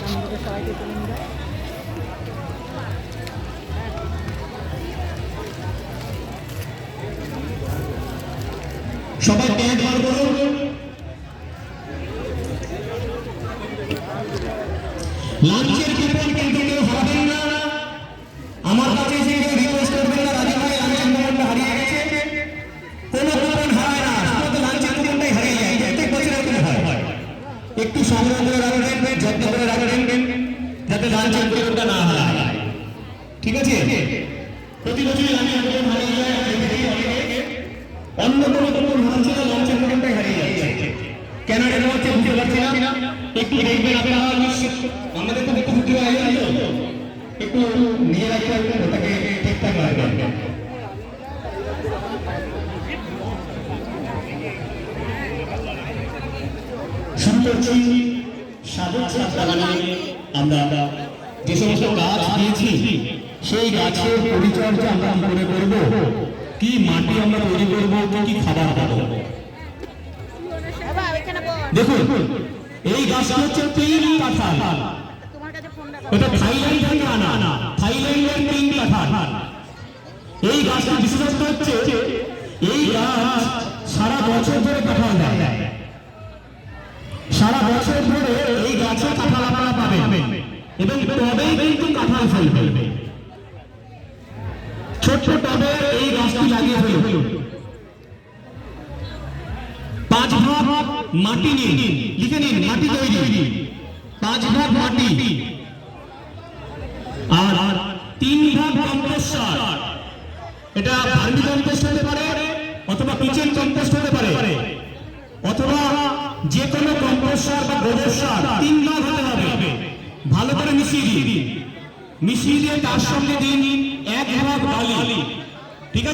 আমাদের সবাইকে তুলে নিয়ে যায়। সবাই ট্যাগ বার করুন। লাঞ্চের কুপন কিন্তু কেউ হারাবেন না। আমার কাছে এসে কেউ রিকোয়েস্ট করবেন না, রাজা ভাই লাঞ্চের কুপনটা হারিয়ে গেছে। কোনো কুপন হারায় না, শুধু লাঞ্চের কুপনটাই হারিয়ে যায়। প্রত্যেক বছর এরকম হয়। একটু সংগ্রহ করে রাখবেন, যত্ন করে রাখবেন, যাতে লাঞ্চের কুপনটা না হারায়। ঠিক আছে? প্রতি বছরই লাঞ্চের কুপন হারিয়ে যায়। অন্য কোনো কুপন হারাচ্ছে না, লাঞ্চের কুপনটাই হারিয়ে যাচ্ছে। কেন এটা হচ্ছে বুঝতে পারছি না। একটু দেখবেন আপনারা, আমাদের তো একটু বুদ্ধি হয় একটু নিয়ে রাখতে হবে, ওটাকে ঠিকঠাক রাখবেন। শুরু করছি সাধক ছাদ বাগানে। আমরা যে সমস্ত গাছ দিয়েছি সেই গাছের পরিচর্যা আমরা কি করে করবো, কি মাটি আমরা তৈরি করবো, কি খাবার পাবো। দেখুন এই গাছটা হচ্ছে তিল কাঁঠাল। এটা থাইল্যান্ড থেকে আনা, থাইল্যান্ডের তিল কাঁঠাল। এই গাছটা বিশেষত্ব হচ্ছে এই গাছ সারা বছর ধরে কাঁঠাল দেয়। সারা বছর ধরে এই গাছে কাঁঠাল আপনারা পাবেন এবং টবেই কিন্তু কাঁঠাল ফলবে। ছোট্ট টবে এই গাছটি লাগিয়ে ফেলুন। 5 ভাগ মাটি নিন, লিখে নিন মাটি তৈরি, 5 ভাগ মাটি আর 3 ভাগ কম্পোস্ট সার। এটা ভার্মি কম্পোস্ট হতে পারে অথবা কিচেন কম্পোস্ট হতে পারে অথবা যে কোনো কম্পোস্ট সার বা গোবর সার 3 ভাগ হতে হবে। ভালো করে মিশিয়ে দিন, মিশিয়ে দিয়ে তার সঙ্গে দিন 1 ভাগ বালি। ঠিক আছে?